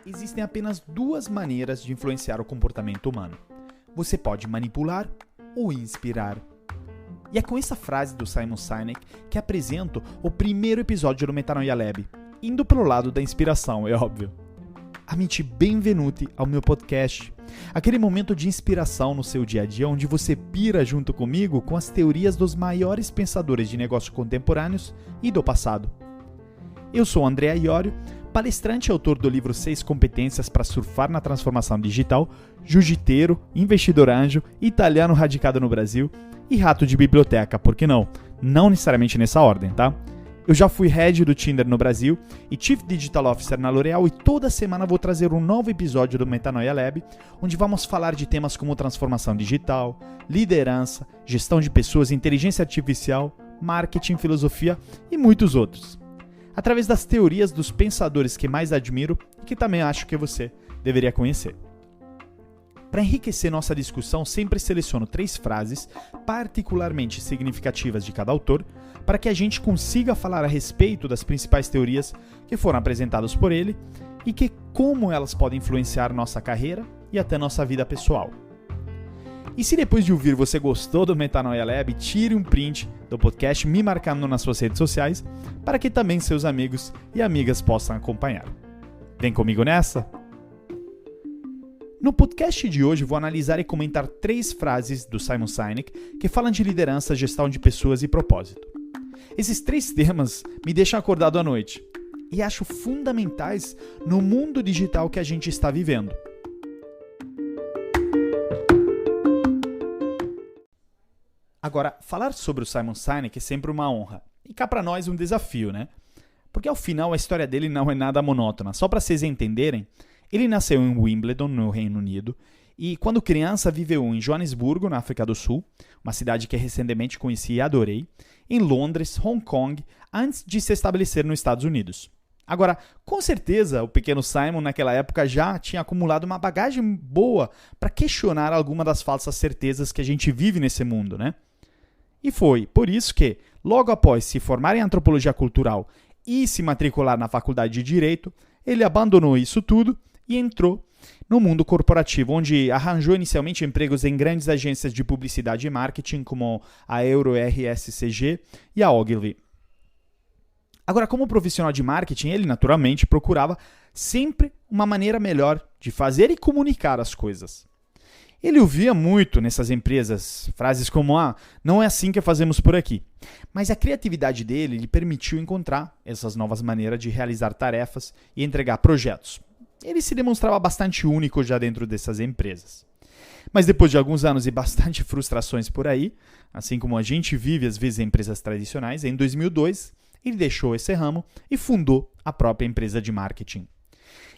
Existem apenas duas maneiras de influenciar o comportamento humano. Você pode manipular ou inspirar. E é com essa frase do Simon Sinek que apresento o primeiro episódio do Metanoia Lab, indo pelo lado da inspiração, é óbvio. Amici, benvenuti ao meu podcast, aquele momento de inspiração no seu dia a dia onde você pira junto comigo com as teorias dos maiores pensadores de negócios contemporâneos e do passado. Eu sou Andrea Iorio, palestrante e autor do livro 6 Competências para Surfar na Transformação Digital, jiu-jiteiro, investidor anjo, italiano radicado no Brasil e rato de biblioteca, por que não? Não necessariamente nessa ordem, tá? Eu já fui head do Tinder no Brasil e Chief Digital Officer na L'Oréal e toda semana vou trazer um novo episódio do Metanoia Lab, onde vamos falar de temas como transformação digital, liderança, gestão de pessoas, inteligência artificial, marketing, filosofia e muitos outros. Através das teorias dos pensadores que mais admiro e que também acho que você deveria conhecer. Para enriquecer nossa discussão, sempre seleciono 3 frases particularmente significativas de cada autor, para que a gente consiga falar a respeito das principais teorias que foram apresentadas por ele e que como elas podem influenciar nossa carreira e até nossa vida pessoal. E se depois de ouvir você gostou do Metanoia Lab, tire um print do podcast me marcando nas suas redes sociais para que também seus amigos e amigas possam acompanhar. Vem comigo nessa? No podcast de hoje vou analisar e comentar 3 frases do Simon Sinek que falam de liderança, gestão de pessoas e propósito. Esses 3 temas me deixam acordado à noite e acho fundamentais no mundo digital que a gente está vivendo. Agora, falar sobre o Simon Sinek é sempre uma honra e cá para nós um desafio, né? Porque ao final a história dele não é nada monótona. Só para vocês entenderem, ele nasceu em Wimbledon, no Reino Unido, e quando criança viveu em Joanesburgo, na África do Sul, uma cidade que recentemente conheci e adorei, em Londres, Hong Kong, antes de se estabelecer nos Estados Unidos. Agora, com certeza, o pequeno Simon naquela época já tinha acumulado uma bagagem boa para questionar alguma das falsas certezas que a gente vive nesse mundo, né? E foi por isso que, logo após se formar em Antropologia Cultural e se matricular na Faculdade de Direito, ele abandonou isso tudo e entrou no mundo corporativo, onde arranjou inicialmente empregos em grandes agências de publicidade e marketing, como a Euro RSCG e a Ogilvy. Agora, como profissional de marketing, ele naturalmente procurava sempre uma maneira melhor de fazer e comunicar as coisas. Ele ouvia muito nessas empresas frases como não é assim que fazemos por aqui. Mas a criatividade dele lhe permitiu encontrar essas novas maneiras de realizar tarefas e entregar projetos. Ele se demonstrava bastante único já dentro dessas empresas. Mas depois de alguns anos e bastante frustrações por aí, assim como a gente vive às vezes em empresas tradicionais, em 2002 ele deixou esse ramo e fundou a própria empresa de marketing.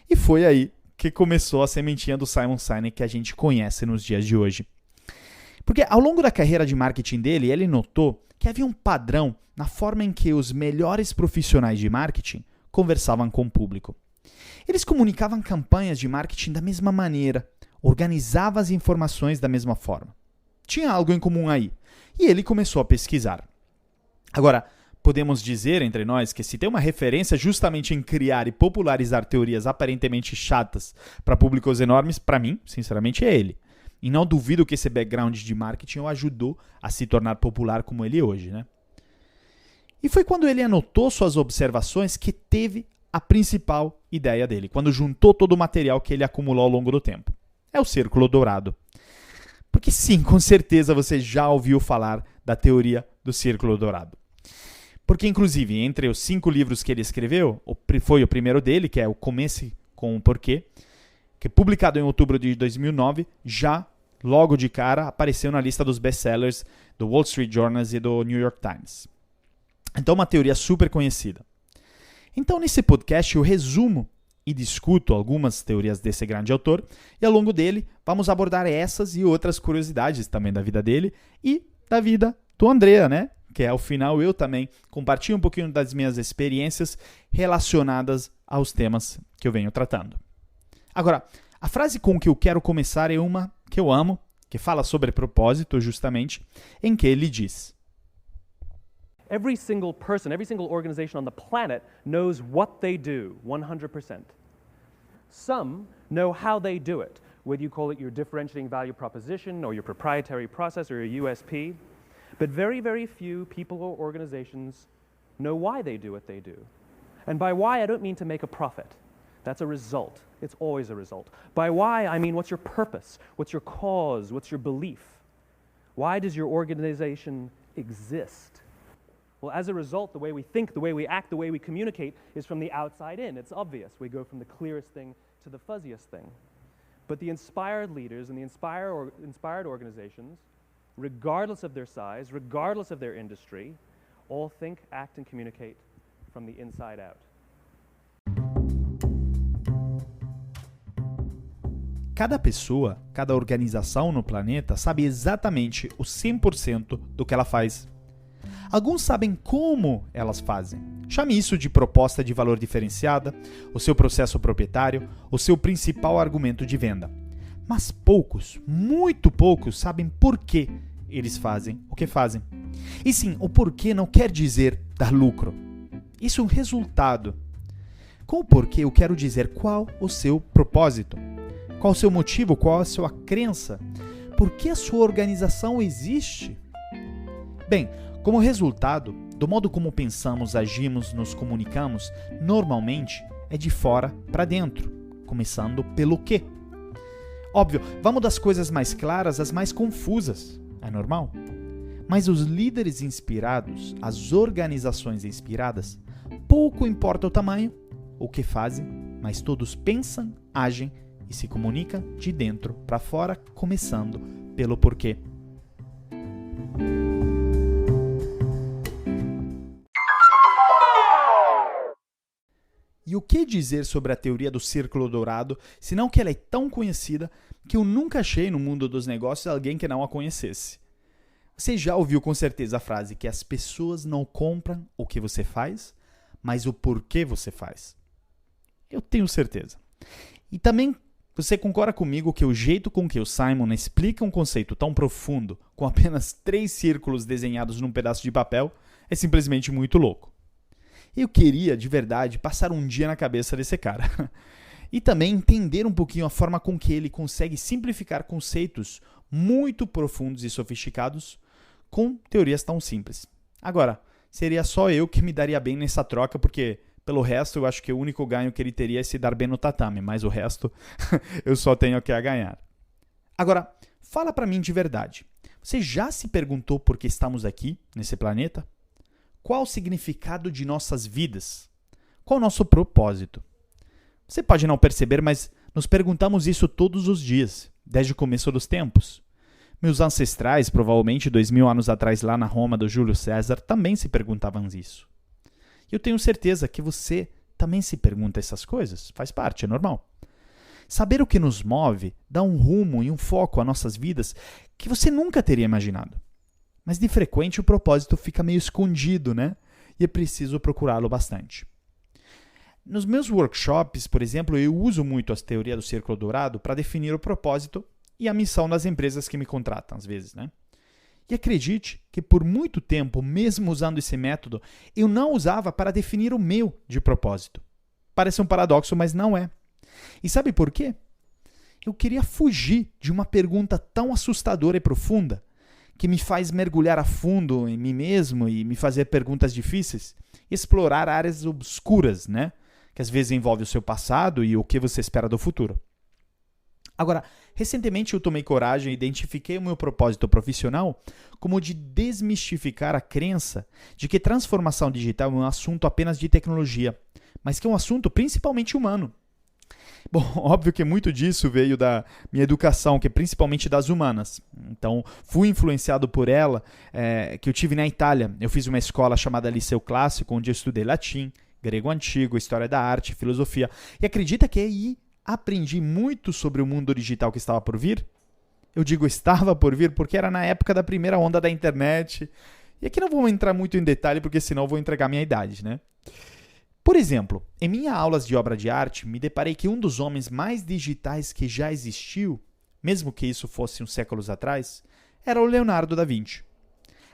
E foi aí que começou a sementinha do Simon Sinek que a gente conhece nos dias de hoje. Porque ao longo da carreira de marketing dele, ele notou que havia um padrão na forma em que os melhores profissionais de marketing conversavam com o público. Eles comunicavam campanhas de marketing da mesma maneira, organizavam as informações da mesma forma. Tinha algo em comum aí, e ele começou a pesquisar. Agora, podemos dizer entre nós que se tem uma referência justamente em criar e popularizar teorias aparentemente chatas para públicos enormes, para mim, sinceramente, é ele. E não duvido que esse background de marketing o ajudou a se tornar popular como ele é hoje, né? E foi quando ele anotou suas observações que teve a principal ideia dele, quando juntou todo o material que ele acumulou ao longo do tempo. É o Círculo Dourado. Porque sim, com certeza você já ouviu falar da teoria do Círculo Dourado. Porque, inclusive, entre os 5 livros que ele escreveu, foi o primeiro dele, que é o Comece com o Porquê, que publicado em outubro de 2009, já, logo de cara, apareceu na lista dos best-sellers do Wall Street Journal e do New York Times. Então, uma teoria super conhecida. Então, nesse podcast, eu resumo e discuto algumas teorias desse grande autor, e ao longo dele, vamos abordar essas e outras curiosidades também da vida dele e da vida do Andrea, né? Que ao final eu também compartilho um pouquinho das minhas experiências relacionadas aos temas que eu venho tratando. Agora, a frase com que eu quero começar é uma que eu amo, que fala sobre propósito justamente, em que ele diz: Every single person, every single organization on the planet knows what they do, 100%. Some know how they do it, whether you call it your differentiating value proposition or your proprietary process or your USP. But very, very few people or organizations know why they do what they do. And by why, I don't mean to make a profit. That's a result. It's always a result. By why, I mean what's your purpose? What's your cause? What's your belief? Why does your organization exist? Well, as a result, the way we think, the way we act, the way we communicate is from the outside in. It's obvious. We go from the clearest thing to the fuzziest thing. But the inspired leaders and the inspired organizations, regardless of their size, regardless of their industry, all think, act, and communicate from the inside out. Cada pessoa, cada organização no planeta sabe exatamente o 100% do que ela faz. Alguns sabem como elas fazem. Chame isso de proposta de valor diferenciada, o seu processo proprietário, o seu principal argumento de venda. Mas poucos, muito poucos, sabem por que eles fazem o que fazem. E sim, o porquê não quer dizer dar lucro. Isso é um resultado. Com o porquê eu quero dizer qual o seu propósito, qual o seu motivo, qual a sua crença, por que a sua organização existe. Bem, como resultado, do modo como pensamos, agimos, nos comunicamos, normalmente é de fora para dentro, começando pelo quê. Óbvio, vamos das coisas mais claras às mais confusas, é normal. Mas os líderes inspirados, as organizações inspiradas, pouco importa o tamanho, o que fazem, mas todos pensam, agem e se comunicam de dentro para fora, começando pelo porquê. E o que dizer sobre a teoria do círculo dourado, senão que ela é tão conhecida que eu nunca achei no mundo dos negócios alguém que não a conhecesse. Você já ouviu com certeza a frase que as pessoas não compram o que você faz, mas o porquê você faz. Eu tenho certeza. E também você concorda comigo que o jeito com que o Simon explica um conceito tão profundo com apenas 3 círculos desenhados num pedaço de papel é simplesmente muito louco. Eu queria, de verdade, passar um dia na cabeça desse cara. E também entender um pouquinho a forma com que ele consegue simplificar conceitos muito profundos e sofisticados com teorias tão simples. Agora, seria só eu que me daria bem nessa troca, porque, pelo resto, eu acho que o único ganho que ele teria é se dar bem no tatame, mas o resto eu só tenho que a ganhar. Agora, fala pra mim de verdade. Você já se perguntou por que estamos aqui, nesse planeta? Qual o significado de nossas vidas? Qual o nosso propósito? Você pode não perceber, mas nos perguntamos isso todos os dias, desde o começo dos tempos. Meus ancestrais, provavelmente 2000 anos atrás lá na Roma do Júlio César, também se perguntavam isso. E eu tenho certeza que você também se pergunta essas coisas, faz parte, é normal. Saber o que nos move dá um rumo e um foco às nossas vidas que você nunca teria imaginado. Mas de frequente o propósito fica meio escondido, né? E é preciso procurá-lo bastante. Nos meus workshops, por exemplo, eu uso muito a teoria do círculo dourado para definir o propósito e a missão das empresas que me contratam, às vezes, né? E acredite que por muito tempo, mesmo usando esse método, eu não usava para definir o meu de propósito. Parece um paradoxo, mas não é. E sabe por quê? Eu queria fugir de uma pergunta tão assustadora e profunda que me faz mergulhar a fundo em mim mesmo e me fazer perguntas difíceis, explorar áreas obscuras, né? Que às vezes envolve o seu passado e o que você espera do futuro. Agora, recentemente eu tomei coragem e identifiquei o meu propósito profissional como o de desmistificar a crença de que transformação digital é um assunto apenas de tecnologia, mas que é um assunto principalmente humano. Bom, óbvio que muito disso veio da minha educação, que é principalmente das humanas. Então, fui influenciado por ela, que eu tive na Itália. Eu fiz uma escola chamada Liceu Clássico, onde eu estudei latim, grego antigo, história da arte, filosofia. E acredita que aí aprendi muito sobre o mundo digital que estava por vir? Eu digo estava por vir porque era na época da primeira onda da internet. E aqui não vou entrar muito em detalhe, porque senão eu vou entregar minha idade, né? Por exemplo, em minhas aulas de obra de arte, me deparei que um dos homens mais digitais que já existiu, mesmo que isso fosse uns séculos atrás, era o Leonardo da Vinci.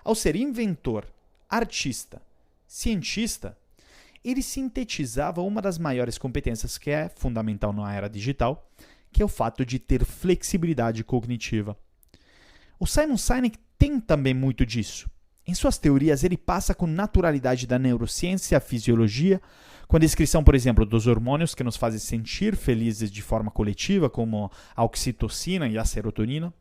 Ao ser inventor, artista, cientista, ele sintetizava uma das maiores competências que é fundamental na era digital, que é o fato de ter flexibilidade cognitiva. O Simon Sinek tem também muito disso. Em suas teorias, ele passa com naturalidade da neurociência, a fisiologia, com a descrição, por exemplo, dos hormônios que nos fazem sentir felizes de forma coletiva, como a oxitocina e a serotonina,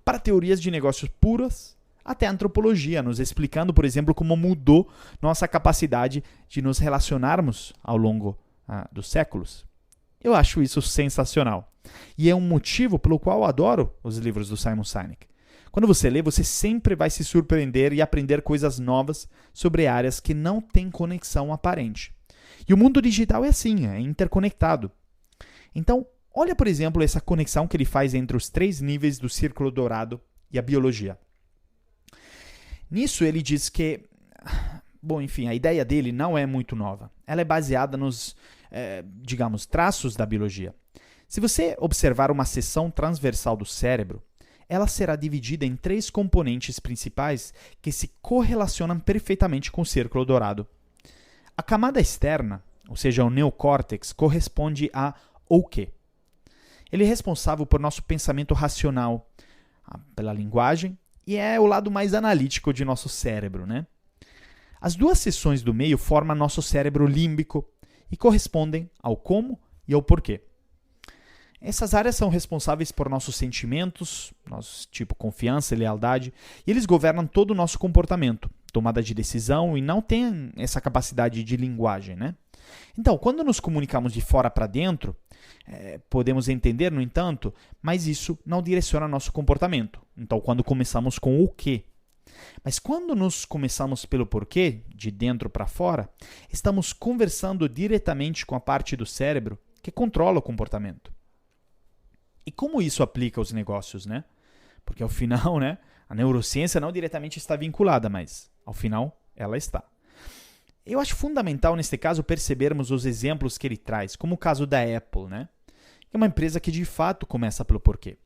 para teorias de negócios puras, até a antropologia, nos explicando, por exemplo, como mudou nossa capacidade de nos relacionarmos ao longo dos séculos. Eu acho isso sensacional. E é um motivo pelo qual eu adoro os livros do Simon Sinek. Quando você lê, você sempre vai se surpreender e aprender coisas novas sobre áreas que não têm conexão aparente. E o mundo digital é assim, é interconectado. Então, olha, por exemplo, essa conexão que ele faz entre os 3 níveis do círculo dourado e a biologia. Nisso, ele diz que, a ideia dele não é muito nova. Ela é baseada nos, traços da biologia. Se você observar uma seção transversal do cérebro, ela será dividida em 3 componentes principais que se correlacionam perfeitamente com o círculo dourado. A camada externa, ou seja, o neocórtex, corresponde ao quê? Ele é responsável por nosso pensamento racional, pela linguagem, e é o lado mais analítico de nosso cérebro, né? As 2 seções do meio formam nosso cérebro límbico e correspondem ao como e ao porquê. Essas áreas são responsáveis por nossos sentimentos, nosso tipo confiança e lealdade, e eles governam todo o nosso comportamento, tomada de decisão, e não têm essa capacidade de linguagem, né? Então, quando nos comunicamos de fora para dentro, podemos entender, no entanto, mas isso não direciona nosso comportamento. Então, quando começamos com o quê? Mas quando nos começamos pelo porquê, de dentro para fora, estamos conversando diretamente com a parte do cérebro que controla o comportamento. E como isso aplica aos negócios, né? Porque, ao final, né, a neurociência não diretamente está vinculada, mas, ao final, ela está. Eu acho fundamental, neste caso, percebermos os exemplos que ele traz, como o caso da Apple, né? É uma empresa que, de fato, começa pelo porquê.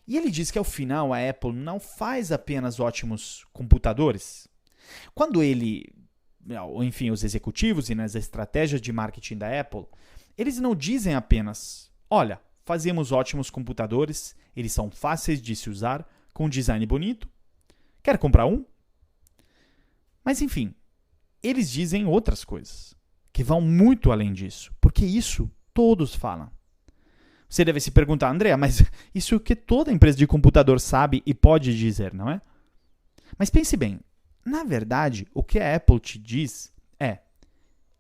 E ele diz que, ao final, a Apple não faz apenas ótimos computadores. Quando os executivos e nas estratégias de marketing da Apple, eles não dizem apenas, olha, fazemos ótimos computadores, eles são fáceis de se usar, com um design bonito. Quer comprar um? Mas, enfim, eles dizem outras coisas, que vão muito além disso, porque isso todos falam. Você deve se perguntar, André, mas isso é o que toda empresa de computador sabe e pode dizer, não é? Mas pense bem, na verdade, o que a Apple te diz é,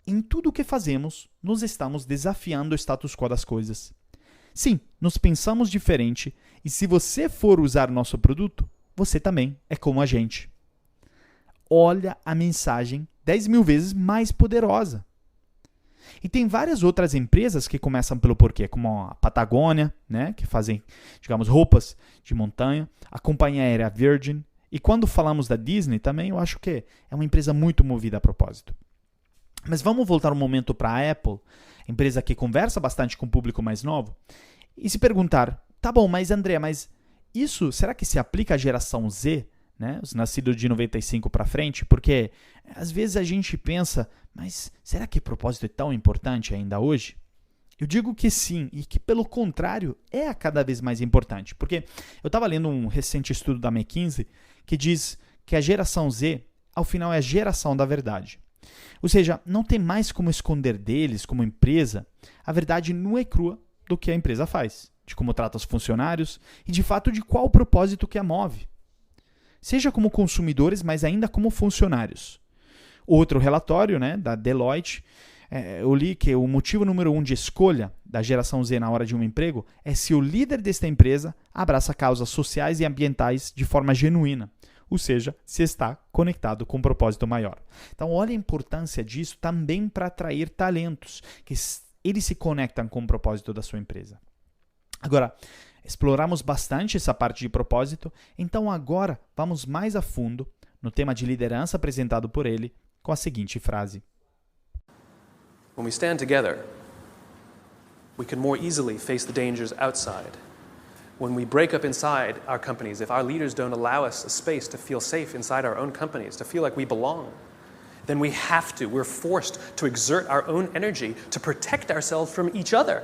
em tudo o que fazemos, nós estamos desafiando o status quo das coisas. Sim, nós pensamos diferente e se você for usar nosso produto, você também é como a gente. Olha a mensagem 10.000 vezes mais poderosa. E tem várias outras empresas que começam pelo porquê, como a Patagônia, né, que fazem, roupas de montanha, a companhia aérea Virgin. E quando falamos da Disney também, eu acho que é uma empresa muito movida a propósito. Mas vamos voltar um momento para a Apple, empresa que conversa bastante com o público mais novo, e se perguntar, tá bom, mas André, isso, será que se aplica à geração Z, né, os nascidos de 95 para frente? Porque às vezes a gente pensa, mas será que propósito é tão importante ainda hoje? Eu digo que sim, e que pelo contrário é cada vez mais importante. Porque eu estava lendo um recente estudo da McKinsey que diz que a geração Z, ao final, é a geração da verdade. Ou seja, não tem mais como esconder deles, como empresa, a verdade nua e crua do que a empresa faz, de como trata os funcionários e, de fato, de qual o propósito que a move. Seja como consumidores, mas ainda como funcionários. Outro relatório, né, da Deloitte, eu li que o motivo número 1 de escolha da geração Z na hora de um emprego é se o líder desta empresa abraça causas sociais e ambientais de forma genuína, ou seja, se está conectado com um propósito maior. Então, olha a importância disso também para atrair talentos, que eles se conectam com o propósito da sua empresa. Agora, exploramos bastante essa parte de propósito, então agora vamos mais a fundo no tema de liderança apresentado por ele com a seguinte frase. When we stand together, we can more easily face the dangers outside, When we break up inside our companies, if our leaders don't allow us a space to feel safe inside our own companies, to feel like we belong, then we're forced to exert our own energy to protect ourselves from each other.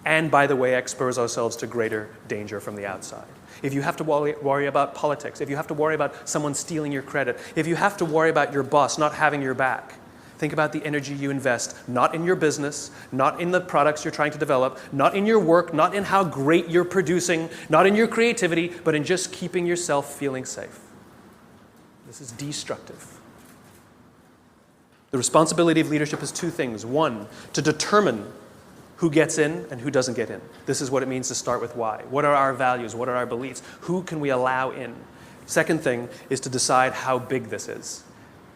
And, by the way, expose ourselves to greater danger from the outside. If you have to worry about politics, if you have to worry about someone stealing your credit, if you have to worry about your boss not having your back, think about the energy you invest, not in your business, not in the products you're trying to develop, not in your work, not in how great you're producing, not in your creativity, but in just keeping yourself feeling safe. This is destructive. The responsibility of leadership is two things. One, to determine who gets in and who doesn't get in. This is what it means to start with why. What are our values? What are our beliefs? Who can we allow in? Second thing is to decide how big this is.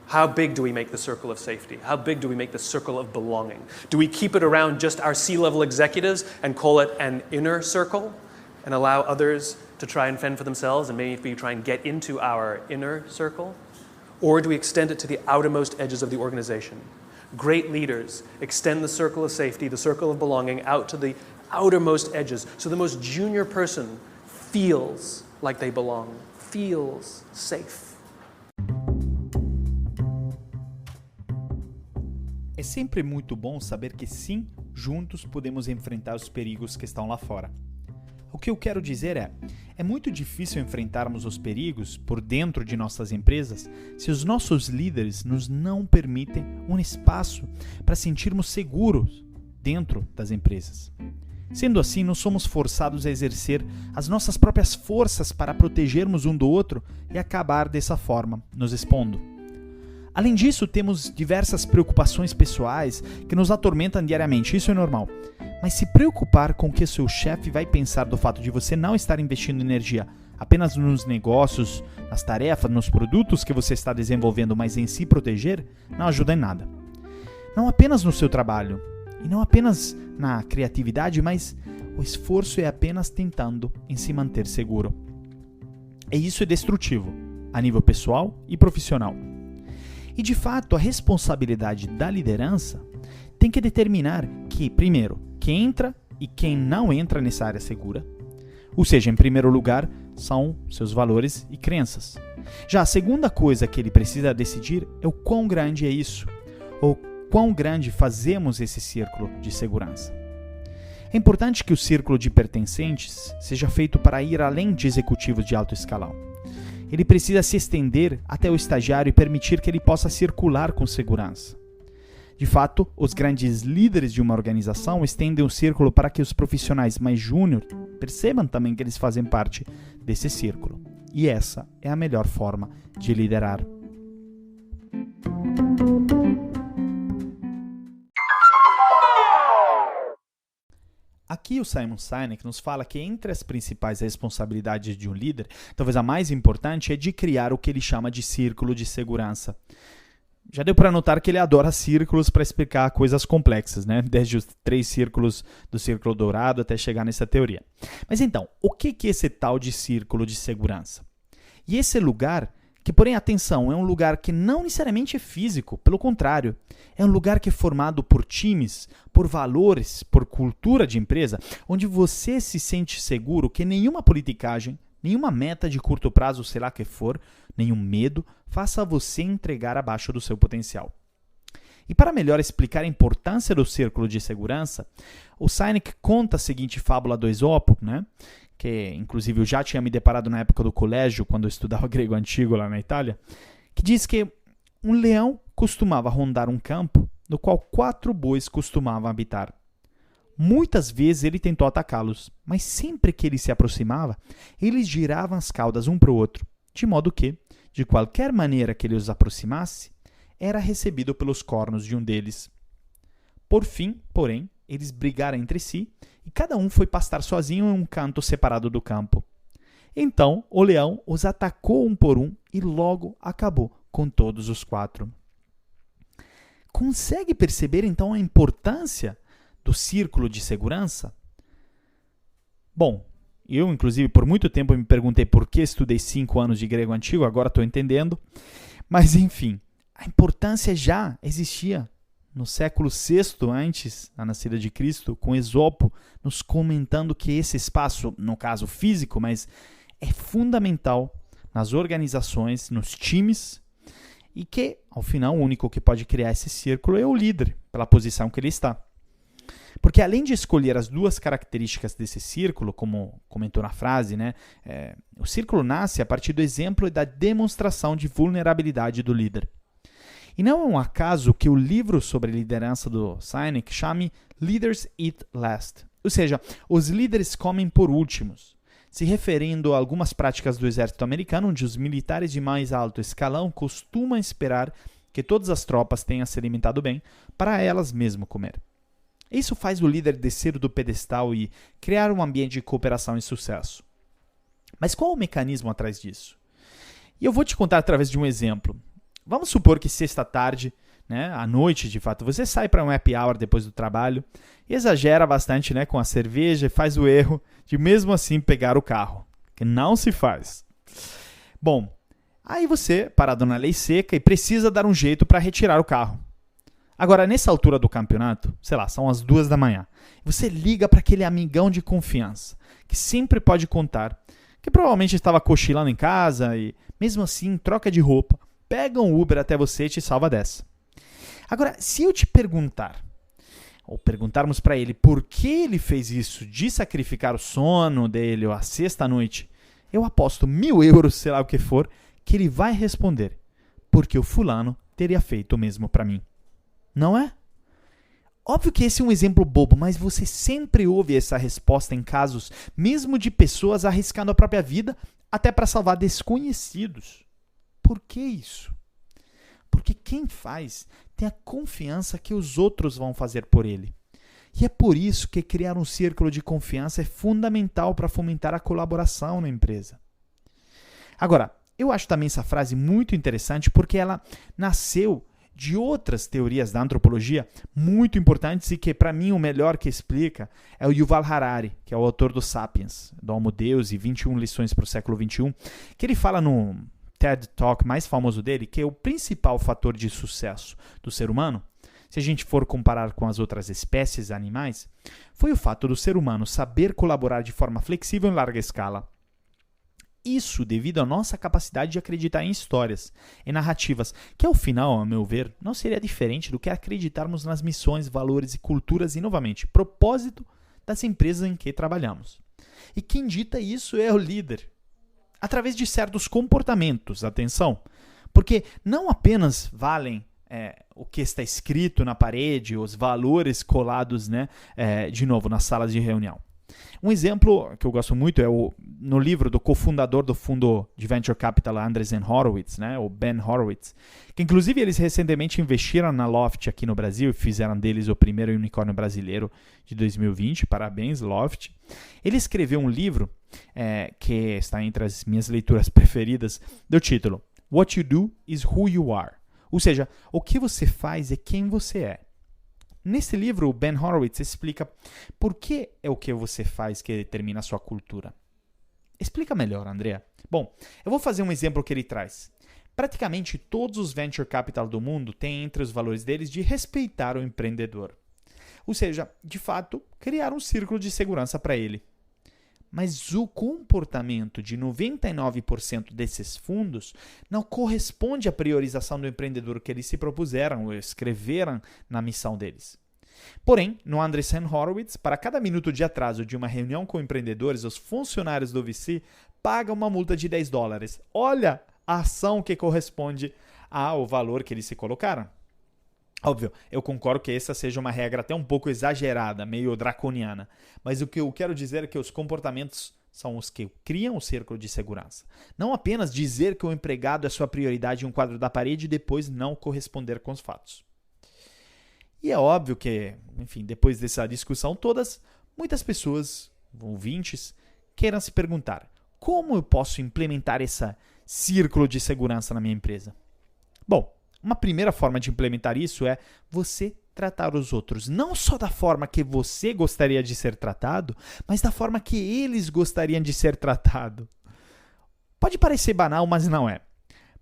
How big do we make the circle of safety? How big do we make the circle of belonging? Do we keep it around just our C-level executives and call it an inner circle and allow others to try and fend for themselves and maybe try and get into our inner circle? Or do we extend it to the outermost edges of the organization? Great leaders extend the circle of safety, the circle of belonging, out to the outermost edges, so the most junior person feels like they belong, feels safe. É sempre muito bom saber que sim, juntos podemos enfrentar os perigos que estão lá fora. O que eu quero dizer é muito difícil enfrentarmos os perigos por dentro de nossas empresas se os nossos líderes nos não permitem um espaço para sentirmos seguros dentro das empresas. Sendo assim, nós somos forçados a exercer as nossas próprias forças para protegermos um do outro e acabar dessa forma, nos expondo. Além disso, temos diversas preocupações pessoais que nos atormentam diariamente, isso é normal. Mas se preocupar com o que seu chefe vai pensar do fato de você não estar investindo energia apenas nos negócios, nas tarefas, nos produtos que você está desenvolvendo, mas em se proteger, não ajuda em nada. Não apenas no seu trabalho, e não apenas na criatividade, mas o esforço é apenas tentando em se manter seguro. E isso é destrutivo, a nível pessoal e profissional. E de fato, a responsabilidade da liderança tem que determinar que, primeiro, quem entra e quem não entra nessa área segura. Ou seja, em primeiro lugar, são seus valores e crenças. Já a segunda coisa que ele precisa decidir é o quão grande é isso, ou quão grande fazemos esse círculo de segurança. É importante que o círculo de pertencentes seja feito para ir além de executivos de alto escalão. Ele precisa se estender até o estagiário e permitir que ele possa circular com segurança. De fato, os grandes líderes de uma organização estendem o círculo para que os profissionais mais júnior percebam também que eles fazem parte desse círculo. E essa é a melhor forma de liderar. Aqui o Simon Sinek nos fala que entre as principais responsabilidades de um líder, talvez a mais importante é de criar o que ele chama de círculo de segurança. Já deu para notar que ele adora círculos para explicar coisas complexas, né? Desde os 3 círculos do círculo dourado até chegar nessa teoria. Mas então, o que é esse tal de círculo de segurança? E esse lugar, que porém, atenção, é um lugar que não necessariamente é físico, pelo contrário, é um lugar que é formado por times, por valores, por cultura de empresa, onde você se sente seguro que nenhuma politicagem, nenhuma meta de curto prazo, sei lá que for, nenhum medo, faça você entregar abaixo do seu potencial. E para melhor explicar a importância do círculo de segurança, o Sinek conta a seguinte fábula do Esopo, né? Que inclusive eu já tinha me deparado na época do colégio, quando eu estudava grego antigo lá na Itália, que diz que um leão costumava rondar um campo no qual 4 bois costumavam habitar. Muitas vezes ele tentou atacá-los, mas sempre que ele se aproximava, eles giravam as caudas um para o outro, de modo que, de qualquer maneira que ele os aproximasse, era recebido pelos cornos de um deles. Por fim, porém, eles brigaram entre si e cada um foi pastar sozinho em um canto separado do campo. Então, o leão os atacou um por um e logo acabou com todos os 4. Consegue perceber, então, a importância do círculo de segurança? Bom, eu, inclusive, por muito tempo me perguntei por que estudei 5 anos de grego antigo, agora estou entendendo. Mas, enfim, a importância já existia no século VI antes da nascida de Cristo, com Esopo, nos comentando que esse espaço, no caso físico, mas é fundamental nas organizações, nos times, e que, ao final, o único que pode criar esse círculo é o líder, pela posição que ele está. Porque além de escolher as duas características desse círculo, como comentou na frase, né, o círculo nasce a partir do exemplo e da demonstração de vulnerabilidade do líder. E não é um acaso que o livro sobre liderança do Sinek chame Leaders Eat Last, ou seja, os líderes comem por últimos, se referindo a algumas práticas do exército americano, onde os militares de mais alto escalão costumam esperar que todas as tropas tenham se alimentado bem para elas mesmas comer. Isso faz o líder descer do pedestal e criar um ambiente de cooperação e sucesso. Mas qual é o mecanismo atrás disso? E eu vou te contar através de um exemplo. Vamos supor que sexta-tarde, né, à noite, de fato, você sai para um happy hour depois do trabalho, exagera bastante, né, com a cerveja e faz o erro de mesmo assim pegar o carro, que não se faz. Bom, aí você, parado na lei seca, e precisa dar um jeito para retirar o carro. Agora, nessa altura do campeonato, sei lá, são as 2 da manhã, você liga para aquele amigão de confiança, que sempre pode contar, que provavelmente estava cochilando em casa e, mesmo assim, troca de roupa, pega um Uber até você e te salva dessa. Agora, se eu te perguntar, ou perguntarmos para ele por que ele fez isso, de sacrificar o sono dele ou a sexta-noite, eu aposto 1.000 euros, sei lá o que for, que ele vai responder, porque o fulano teria feito o mesmo para mim. Não é? Óbvio que esse é um exemplo bobo, mas você sempre ouve essa resposta em casos, mesmo de pessoas arriscando a própria vida, até para salvar desconhecidos. Por que isso? Porque quem faz tem a confiança que os outros vão fazer por ele. E é por isso que criar um círculo de confiança é fundamental para fomentar a colaboração na empresa. Agora, eu acho também essa frase muito interessante porque ela nasceu de outras teorias da antropologia muito importantes e que, para mim, o melhor que explica é o Yuval Harari, que é o autor do Sapiens, do Homo Deus e 21 lições para o século XXI, que ele fala no TED Talk mais famoso dele, que é o principal fator de sucesso do ser humano, se a gente for comparar com as outras espécies animais, foi o fato do ser humano saber colaborar de forma flexível em larga escala. Isso devido à nossa capacidade de acreditar em histórias, em narrativas, que ao final, a meu ver, não seria diferente do que acreditarmos nas missões, valores e culturas e, novamente, propósito das empresas em que trabalhamos. E quem dita isso é o líder, através de certos comportamentos, atenção, porque não apenas valem o que está escrito na parede, os valores colados, de novo, nas salas de reunião. Um exemplo que eu gosto muito é no livro do cofundador do fundo de Venture Capital, Andreessen Horowitz, o Ben Horowitz, que inclusive eles recentemente investiram na Loft aqui no Brasil e fizeram deles o primeiro unicórnio brasileiro de 2020. Parabéns, Loft. Ele escreveu um livro que está entre as minhas leituras preferidas, do título What You Do is Who You Are. Ou seja, o que você faz é quem você é. Nesse livro, o Ben Horowitz explica por que é o que você faz que determina a sua cultura. Explica melhor, André. Bom, eu vou fazer um exemplo que ele traz. Praticamente todos os venture capital do mundo têm entre os valores deles de respeitar o empreendedor. Ou seja, de fato, criar um círculo de segurança para ele. Mas o comportamento de 99% desses fundos não corresponde à priorização do empreendedor que eles se propuseram ou escreveram na missão deles. Porém, no Andreessen Horowitz, para cada minuto de atraso de uma reunião com empreendedores, os funcionários do VC pagam uma multa de $10. Olha a ação que corresponde ao valor que eles se colocaram. Óbvio, eu concordo que essa seja uma regra até um pouco exagerada, meio draconiana, mas o que eu quero dizer é que os comportamentos são os que criam o círculo de segurança. Não apenas dizer que o empregado é sua prioridade em um quadro da parede e depois não corresponder com os fatos. E é óbvio que, enfim, depois dessa discussão todas, muitas pessoas, ouvintes, queiram se perguntar: como eu posso implementar esse círculo de segurança na minha empresa? Bom, uma primeira forma de implementar isso é você tratar os outros não só da forma que você gostaria de ser tratado, mas da forma que eles gostariam de ser tratado. Pode parecer banal, mas não é.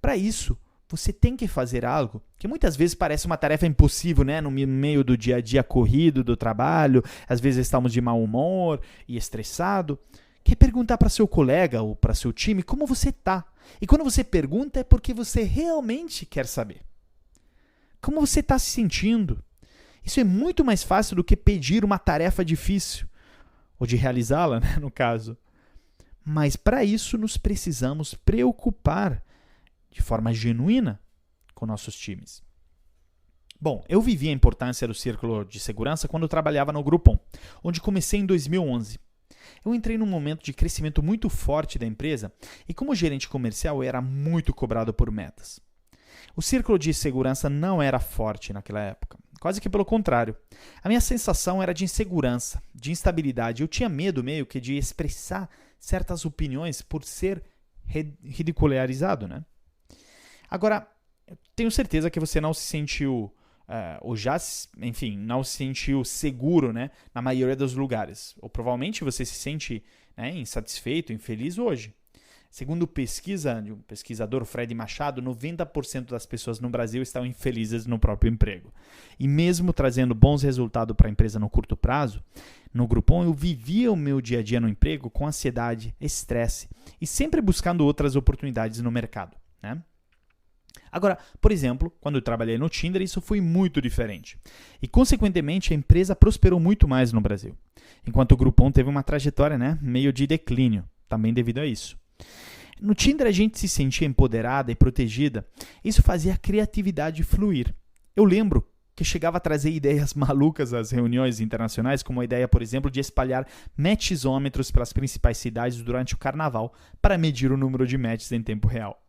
Para isso, você tem que fazer algo que muitas vezes parece uma tarefa impossível, né? No meio do dia a dia corrido do trabalho, às vezes estamos de mau humor e estressado, que é perguntar para seu colega ou para seu time como você está. E quando você pergunta é porque você realmente quer saber. Como você está se sentindo? Isso é muito mais fácil do que pedir uma tarefa difícil, ou de realizá-la, né, no caso. Mas para isso nos precisamos preocupar de forma genuína com nossos times. Bom, eu vivi a importância do círculo de segurança quando eu trabalhava no Groupon, onde comecei em 2011. Eu entrei num momento de crescimento muito forte da empresa e como gerente comercial eu era muito cobrado por metas. O círculo de segurança não era forte naquela época, quase que pelo contrário. A minha sensação era de insegurança, de instabilidade. Eu tinha medo meio que de expressar certas opiniões por ser ridicularizado, né? Agora, eu tenho certeza que você não se sentiu, não se sentiu seguro, né, na maioria dos lugares. Ou provavelmente você se sente, né, insatisfeito, infeliz hoje. Segundo pesquisa de um pesquisador, Fred Machado, 90% das pessoas no Brasil estão infelizes no próprio emprego. E mesmo trazendo bons resultados para a empresa no curto prazo, no Groupon eu vivia o meu dia a dia no emprego com ansiedade, estresse e sempre buscando outras oportunidades no mercado, né? Agora, por exemplo, quando eu trabalhei no Tinder, isso foi muito diferente. E, consequentemente, a empresa prosperou muito mais no Brasil. Enquanto o Groupon teve uma trajetória, né, meio de declínio, também devido a isso. No Tinder, a gente se sentia empoderada e protegida. Isso fazia a criatividade fluir. Eu lembro que chegava a trazer ideias malucas às reuniões internacionais, como a ideia, por exemplo, de espalhar matchzômetros pelas principais cidades durante o carnaval para medir o número de matches em tempo real.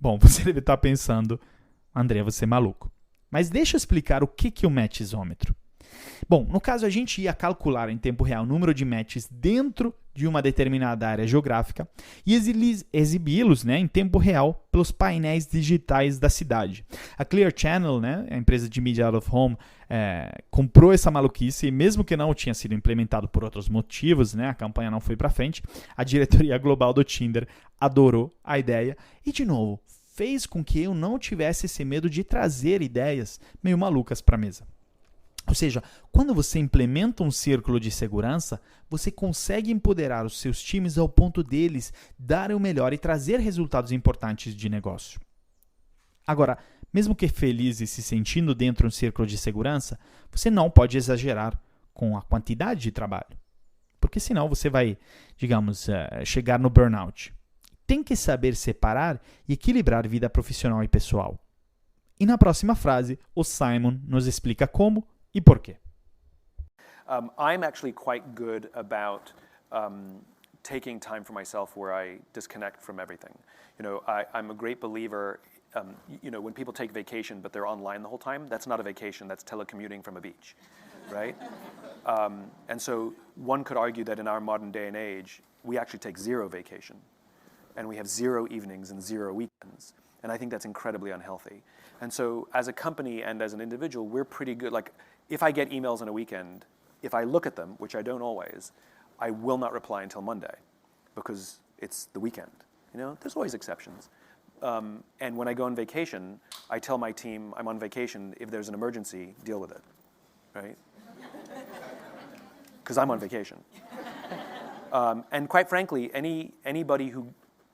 Bom, você deve estar pensando, André, você é maluco. Mas deixa eu explicar o que é o matchzômetro. Bom, no caso, a gente ia calcular em tempo real o número de matches dentro de uma determinada área geográfica e exibi-los, né, em tempo real pelos painéis digitais da cidade. A Clear Channel, né, a empresa de Media Out of Home, comprou essa maluquice e mesmo que não tinha sido implementado por outros motivos, né, a campanha não foi para frente, a diretoria global do Tinder adorou a ideia e, de novo, fez com que eu não tivesse esse medo de trazer ideias meio malucas para a mesa. Ou seja, quando você implementa um círculo de segurança, você consegue empoderar os seus times ao ponto deles darem o melhor e trazer resultados importantes de negócio. Agora, mesmo que feliz e se sentindo dentro de um círculo de segurança, você não pode exagerar com a quantidade de trabalho, porque senão você vai, digamos, chegar no burnout. Tem que saber separar e equilibrar vida profissional e pessoal. E na próxima frase, o Simon nos explica como e por quê. I'm actually quite good about taking time for myself where I disconnect from everything. You know, I'm a great believer, when people take vacation but they're online the whole time, that's not a vacation, that's telecommuting from a beach, right? And so one could argue that in our modern day and age, we actually take zero vacation. And we have 0 evenings and 0 weekends. And I think that's incredibly unhealthy. And so as a company and as an individual, we're pretty good. Like, if I get emails on a weekend, if I look at them, which I don't always, I will not reply until Monday because it's the weekend. You know, there's always exceptions. And when I go on vacation, I tell my team I'm on vacation. If there's an emergency, deal with it, right? Because I'm on vacation. And quite frankly, anybody who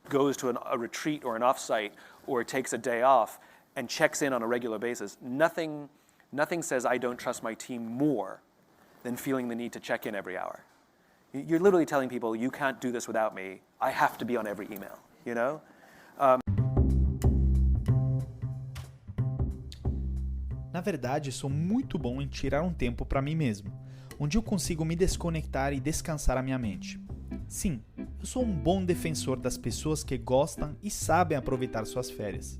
goes to a retreat or an offsite or takes a day off and checks in on a regular basis, nothing says I don't trust my team more than feeling the need to check in every hour. You're literally telling people, you can't do this without me. I have to be on every email, you know? Na verdade, sou muito bom em tirar um tempo para mim mesmo, onde eu consigo me desconectar e descansar a minha mente. Sim, eu sou um bom defensor das pessoas que gostam e sabem aproveitar suas férias.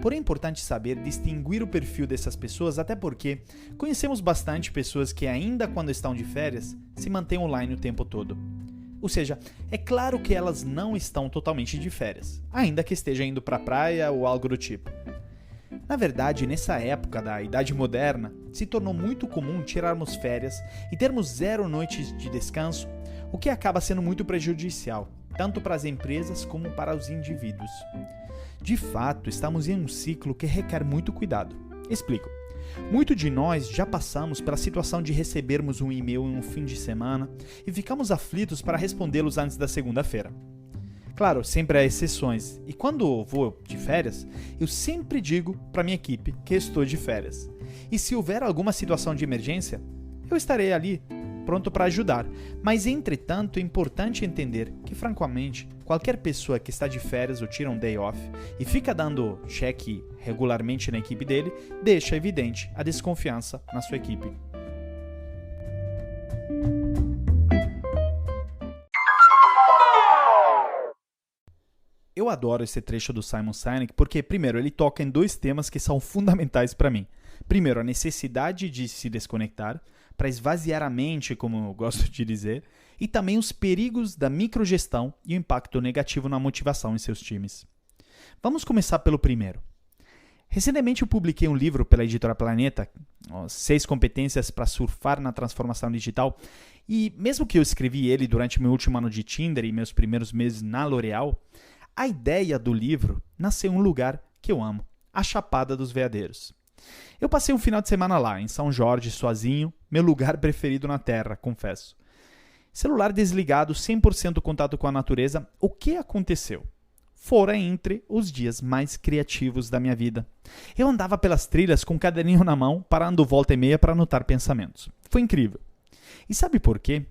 Porém, é importante saber distinguir o perfil dessas pessoas, até porque conhecemos bastante pessoas que ainda quando estão de férias, se mantêm online o tempo todo. Ou seja, é claro que elas não estão totalmente de férias, ainda que estejam indo para a praia ou algo do tipo. Na verdade, nessa época da Idade Moderna, se tornou muito comum tirarmos férias e termos 0 noites de descanso, o que acaba sendo muito prejudicial, tanto para as empresas como para os indivíduos. De fato, estamos em um ciclo que requer muito cuidado. Explico. Muitos de nós já passamos pela situação de recebermos um e-mail em um fim de semana e ficamos aflitos para respondê-los antes da segunda-feira. Claro, sempre há exceções, e quando vou de férias, eu sempre digo para minha equipe que estou de férias. E se houver alguma situação de emergência, eu estarei ali, pronto para ajudar. Mas, entretanto, é importante entender que, francamente, qualquer pessoa que está de férias ou tira um day off e fica dando cheque regularmente na equipe dele, deixa evidente a desconfiança na sua equipe. Eu adoro esse trecho do Simon Sinek porque, primeiro, ele toca em dois temas que são fundamentais para mim. Primeiro, a necessidade de se desconectar, para esvaziar a mente, como eu gosto de dizer, e também os perigos da microgestão e o impacto negativo na motivação em seus times. Vamos começar pelo primeiro. Recentemente eu publiquei um livro pela editora Planeta, 6 competências para surfar na transformação digital, e mesmo que eu escrevi ele durante meu último ano de Tinder e meus primeiros meses na L'Oréal, a ideia do livro nasceu em um lugar que eu amo, a Chapada dos Veadeiros. Eu passei um final de semana lá, em São Jorge, sozinho, meu lugar preferido na Terra, confesso. Celular desligado, 100% contato com a natureza, o que aconteceu? Fora entre os dias mais criativos da minha vida. Eu andava pelas trilhas com um caderninho na mão, parando volta e meia para anotar pensamentos. Foi incrível. E sabe por quê?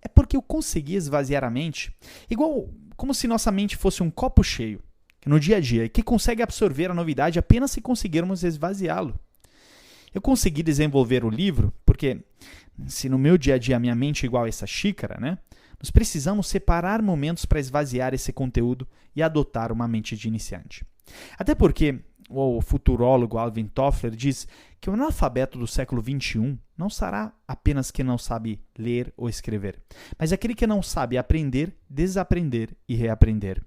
É porque eu consegui esvaziar a mente, como se nossa mente fosse um copo cheio, no dia a dia, que consegue absorver a novidade apenas se conseguirmos esvaziá-lo. Eu consegui desenvolver o livro porque, se no meu dia a dia a minha mente é igual a essa xícara, né? Nós precisamos separar momentos para esvaziar esse conteúdo e adotar uma mente de iniciante. Até porque o futurólogo Alvin Toffler diz que o analfabeto do século XXI não será apenas quem não sabe ler ou escrever, mas aquele que não sabe aprender, desaprender e reaprender.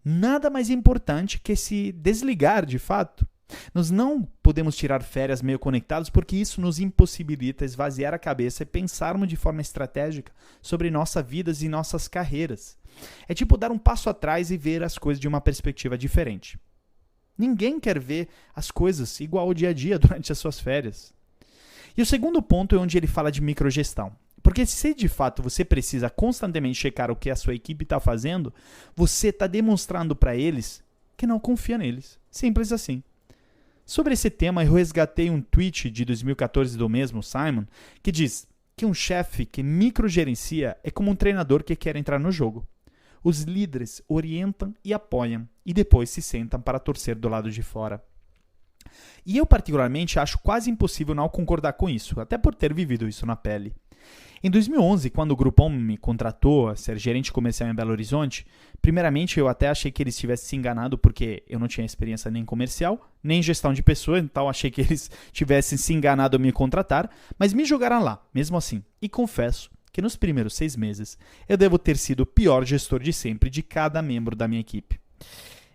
Nada mais importante que se desligar de fato. Nós não podemos tirar férias meio conectados porque isso nos impossibilita esvaziar a cabeça e pensarmos de forma estratégica sobre nossas vidas e nossas carreiras. É tipo dar um passo atrás e ver as coisas de uma perspectiva diferente. Ninguém quer ver as coisas igual ao dia a dia durante as suas férias. E o segundo ponto é onde ele fala de microgestão. Porque se de fato você precisa constantemente checar o que a sua equipe está fazendo, você está demonstrando para eles que não confia neles. Simples assim. Sobre esse tema, eu resgatei um tweet de 2014 do mesmo Simon, que diz que um chefe que microgerencia é como um treinador que quer entrar no jogo. Os líderes orientam e apoiam, e depois se sentam para torcer do lado de fora. E eu particularmente acho quase impossível não concordar com isso, até por ter vivido isso na pele. Em 2011, quando o Groupon me contratou a ser gerente comercial em Belo Horizonte, primeiramente eu até achei que eles tivessem se enganado porque eu não tinha experiência nem comercial, nem gestão de pessoas, então achei que eles tivessem se enganado ao me contratar, mas me jogaram lá, mesmo assim. E confesso que nos primeiros 6 meses eu devo ter sido o pior gestor de sempre de cada membro da minha equipe.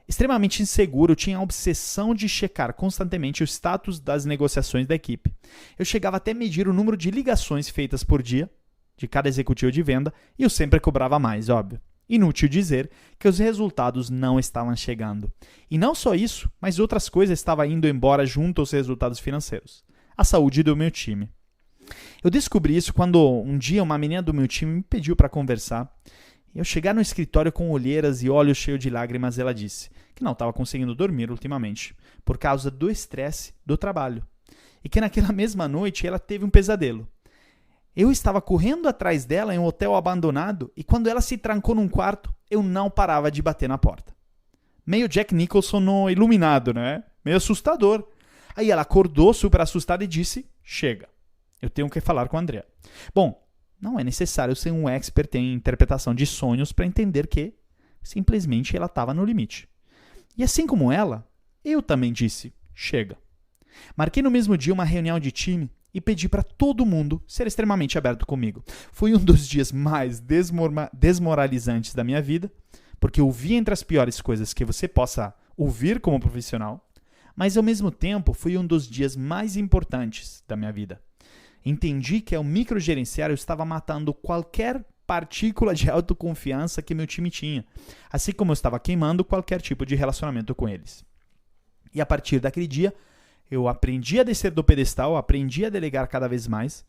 Extremamente inseguro, eu tinha a obsessão de checar constantemente o status das negociações da equipe. Eu chegava até a medir o número de ligações feitas por dia de cada executivo de venda e eu sempre cobrava mais, óbvio. Inútil dizer que os resultados não estavam chegando. E não só isso, mas outras coisas estavam indo embora junto aos resultados financeiros. A saúde do meu time. Eu descobri isso quando um dia uma menina do meu time me pediu para conversar. Eu chegar no escritório com olheiras e olhos cheios de lágrimas, ela disse que não estava conseguindo dormir ultimamente, por causa do estresse do trabalho. E que naquela mesma noite ela teve um pesadelo. Eu estava correndo atrás dela em um hotel abandonado e quando ela se trancou num quarto, eu não parava de bater na porta. Meio Jack Nicholson no Iluminado, né? Meio assustador. Aí ela acordou super assustada e disse, chega, eu tenho que falar com a Andrea. Bom, não é necessário ser um expert em interpretação de sonhos para entender que, simplesmente, ela estava no limite. E assim como ela, eu também disse, chega. Marquei no mesmo dia uma reunião de time e pedi para todo mundo ser extremamente aberto comigo. Foi um dos dias mais desmoralizantes da minha vida, porque eu ouvi entre as piores coisas que você possa ouvir como profissional, mas ao mesmo tempo foi um dos dias mais importantes da minha vida. Entendi que ao microgerenciar eu estava matando qualquer partícula de autoconfiança que meu time tinha, assim como eu estava queimando qualquer tipo de relacionamento com eles. E a partir daquele dia, eu aprendi a descer do pedestal, aprendi a delegar cada vez mais.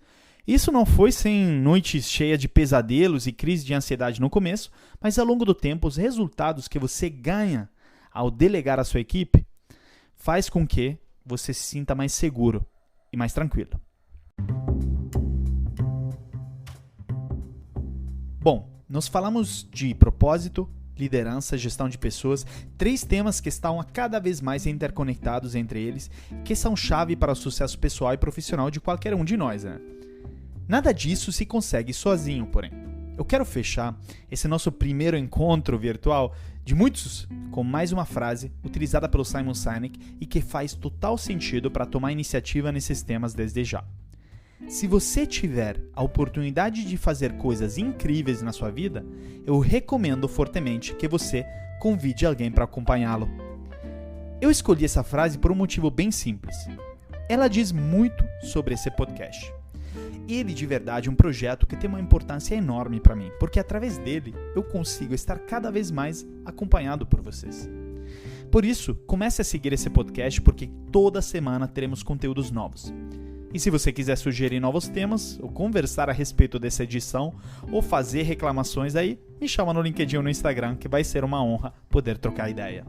Isso não foi sem noites cheias de pesadelos e crise de ansiedade no começo, mas ao longo do tempo, os resultados que você ganha ao delegar a sua equipe faz com que você se sinta mais seguro e mais tranquilo. Bom, nós falamos de propósito, liderança, gestão de pessoas, 3 temas que estão cada vez mais interconectados entre eles, que são chave para o sucesso pessoal e profissional de qualquer um de nós, né? Nada disso se consegue sozinho, porém. Eu quero fechar esse nosso primeiro encontro virtual de muitos com mais uma frase utilizada pelo Simon Sinek e que faz total sentido para tomar iniciativa nesses temas desde já. Se você tiver a oportunidade de fazer coisas incríveis na sua vida, eu recomendo fortemente que você convide alguém para acompanhá-lo. Eu escolhi essa frase por um motivo bem simples. Ela diz muito sobre esse podcast. Ele, de verdade, é um projeto que tem uma importância enorme para mim, porque através dele eu consigo estar cada vez mais acompanhado por vocês. Por isso, comece a seguir esse podcast, porque toda semana teremos conteúdos novos. E se você quiser sugerir novos temas, ou conversar a respeito dessa edição, ou fazer reclamações aí, me chama no LinkedIn ou no Instagram, que vai ser uma honra poder trocar ideia.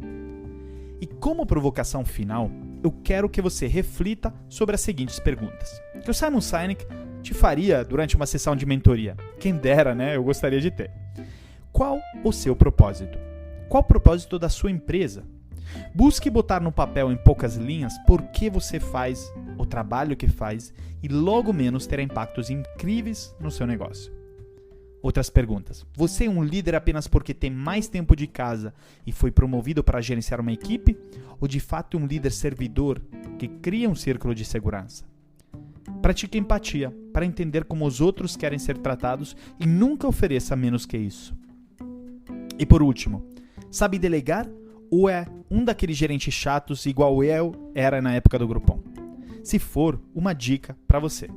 E como provocação final, eu quero que você reflita sobre as seguintes perguntas, que o Simon Sinek te faria durante uma sessão de mentoria. Quem dera, né? Eu gostaria de ter. Qual o seu propósito? Qual o propósito da sua empresa? Busque botar no papel em poucas linhas por que você faz o trabalho que faz e logo menos terá impactos incríveis no seu negócio. Outras perguntas. Você é um líder apenas porque tem mais tempo de casa e foi promovido para gerenciar uma equipe? Ou de fato um líder servidor que cria um círculo de segurança? Pratique empatia para entender como os outros querem ser tratados e nunca ofereça menos que isso. E por último, sabe delegar ou é um daqueles gerentes chatos igual eu era na época do Groupon? Se for, uma dica para você.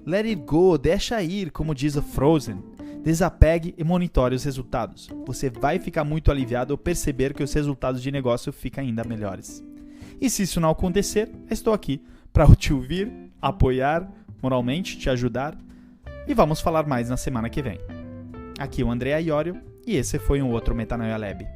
Let it go, deixa ir, como diz o Frozen. Desapegue e monitore os resultados. Você vai ficar muito aliviado ao perceber que os resultados de negócio ficam ainda melhores. E se isso não acontecer, estou aqui para te ouvir, apoiar moralmente, te ajudar. E vamos falar mais na semana que vem. Aqui é o André Iorio e esse foi um outro Metanoia Lab.